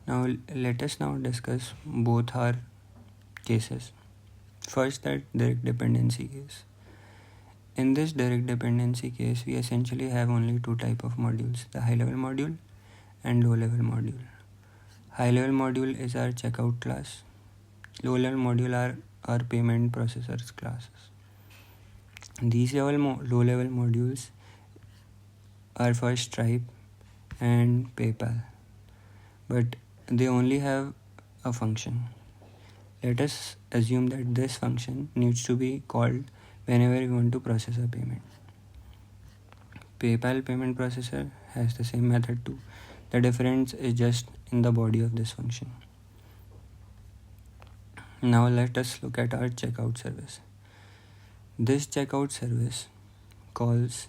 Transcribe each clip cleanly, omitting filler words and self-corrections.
Let us now discuss both our cases. First, that direct dependency case. In this direct dependency case, we essentially have only two type of modules, the high level module and low level module. High level module is our checkout class. Low level module are our payment processors classes. These low level modules are for Stripe and PayPal, but they only have a function. Let us assume that this function needs to be called whenever we want to process a payment. PayPal payment processor has the same method too. The difference is just in the body of this function. Now let us look at our checkout service. This checkout service calls,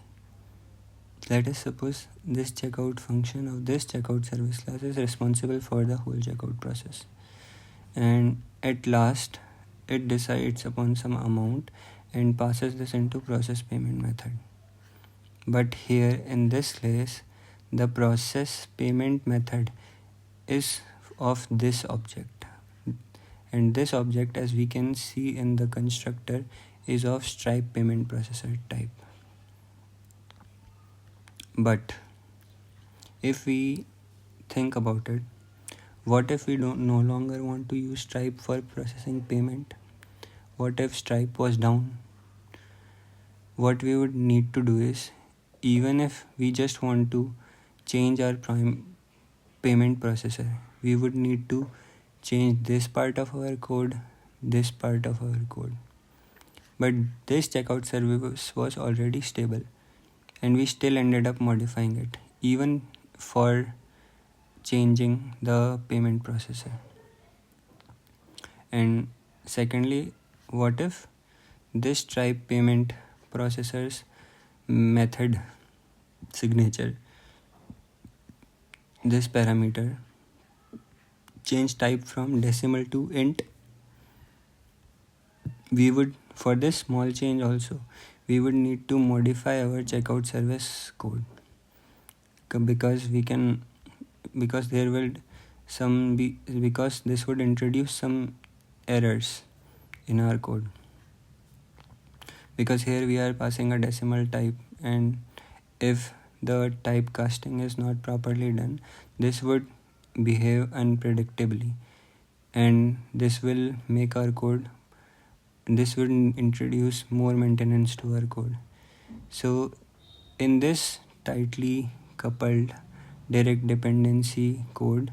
let us suppose this checkout function of this checkout service class is responsible for the whole checkout process, and at last it decides upon some amount and passes this into process payment method. But here in this case, the process payment method is of this object, and this object, as we can see in the constructor, is of Stripe payment processor type. But if we think about it, what if we no longer want to use Stripe for processing payment? What if Stripe was down? What we would need to do is, even if we just want to change our payment processor, we would need to change this part of our code, this part of our code. But this checkout service was already stable, and we still ended up modifying it, even for changing the payment processor. And secondly, what if this Stripe payment processor's method signature, this parameter, change type from decimal to int? We would, for this small change also, we would need to modify our checkout service code, because there will because this would introduce some errors in our code, because here we are passing a decimal type, and if the typecasting is not properly done, this would behave unpredictably, and this will make our code, this will introduce more maintenance to our code. So in this tightly coupled direct dependency code,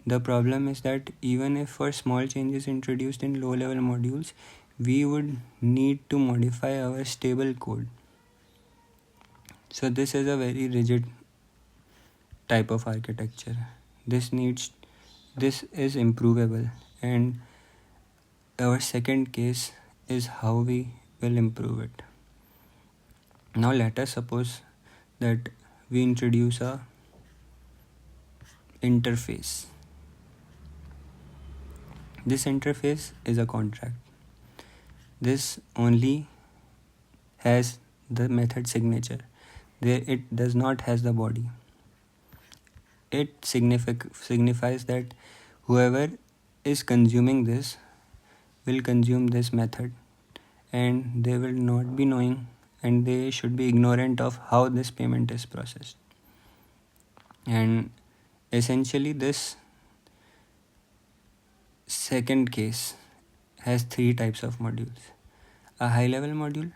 the problem is that even if for small changes introduced in low level modules, we would need to modify our stable code. So this is a very rigid type of architecture. This is improvable, and our second case is how we will improve it. Now let us suppose that we introduce a interface. This interface is a contract. This only has the method signature. It does not has the body. It signifies that whoever is consuming this will consume this method, and they will not be knowing, and they should be ignorant of how this payment is processed. And essentially this second case has three types of modules: a high level module,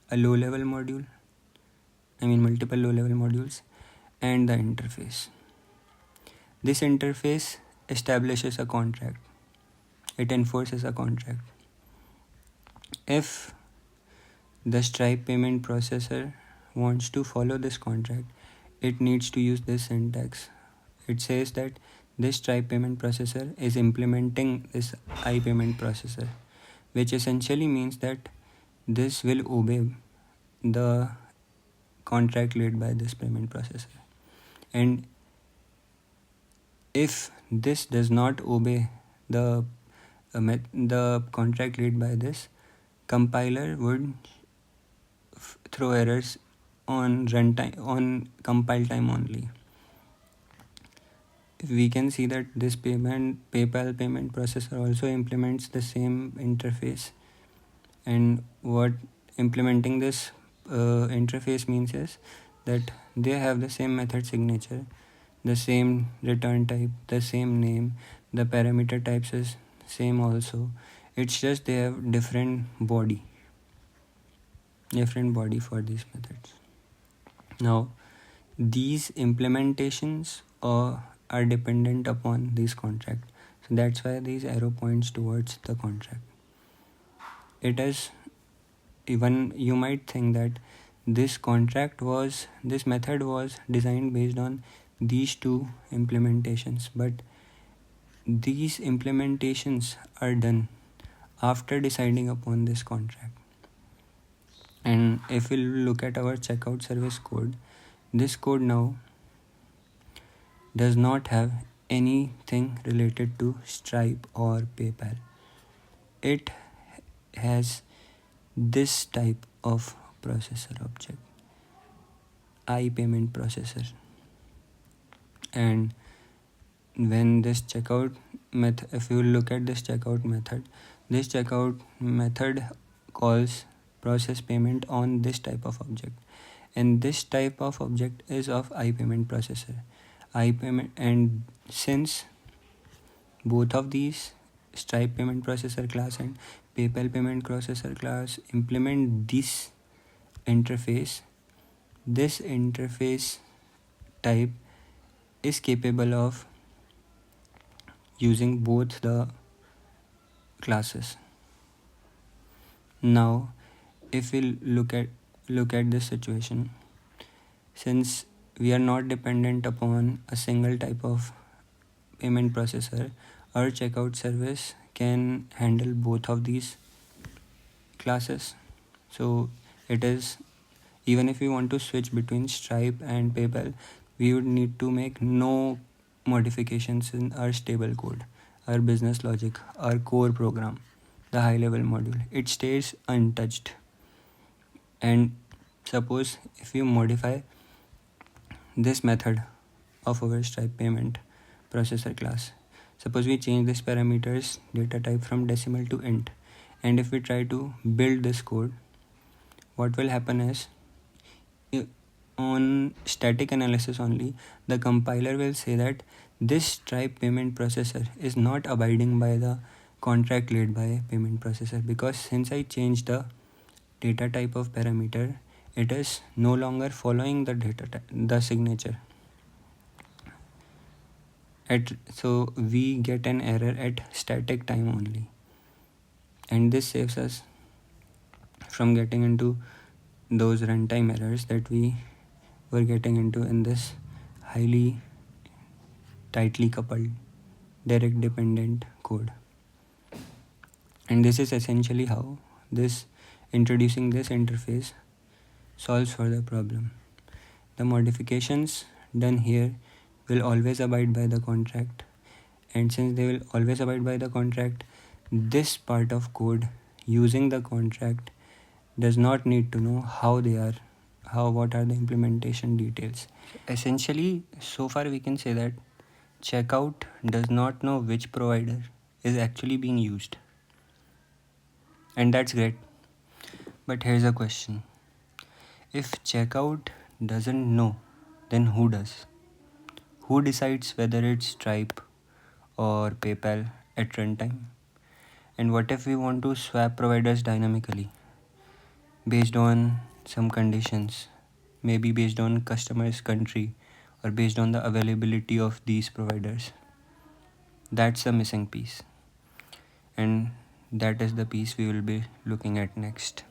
a low level module, multiple low level modules, and the interface. This interface establishes a contract. It enforces a contract. If the Stripe payment processor wants to follow this contract, it needs to use this syntax. It says that this Stripe payment processor is implementing this iPayment processor, which essentially means that this will obey the contract laid by this payment processor. And if this does not obey the contract laid by this, compiler would throw errors on runtime, on compile time only. we can see that this PayPal payment processor also implements the same interface. And what implementing this interface means is that they have the same method signature, the same return type, the same name, the parameter types is same also. It's just they have different body for these methods. Now these implementations are dependent upon this contract, so that's why these arrow points towards the contract. It is, even you might think that this method was designed based on these two implementations, but these implementations are done after deciding upon this contract. And if we look at our checkout service code, this code now does not have anything related to Stripe or PayPal. It has this type of processor object, iPayment processor. And when this checkout method, if you look at this checkout method calls process payment on this type of object, and this type of object is of iPayment processor. And since both of these, Stripe payment processor class and PayPal payment processor class, implement this interface type is capable of using both the classes. Now if we look at this situation, since we are not dependent upon a single type of payment processor, our checkout service can handle both of these classes. So it is, even if we want to switch between Stripe and PayPal, we would need to make no modifications in our stable code, our business logic, our core program, the high level module. It stays untouched. And suppose if you modify this method of our Stripe payment processor class, suppose we change this parameters data type from decimal to int, and if we try to build this code, what will happen is, on static analysis only, the compiler will say that this Stripe payment processor is not abiding by the contract laid by payment processor, because since I changed the data type of parameter, it is no longer following the signature. So we get an error at static time only, and this saves us from getting into those runtime errors that we were getting into in this highly tightly coupled direct dependent code. And this is essentially how introducing this interface solves for the problem. The modifications done here will always abide by the contract, and since they will always abide by the contract, this part of code using the contract does not need to know what are the implementation details. Essentially, so far we can say that checkout does not know which provider is actually being used, and that's great. But here's a question: if checkout doesn't know, then who does? Who decides whether it's Stripe or PayPal at runtime? And what if we want to swap providers dynamically based on some conditions, maybe based on customer's country or based on the availability of these providers? That's the missing piece, and that is the piece we will be looking at next.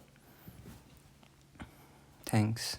Thanks.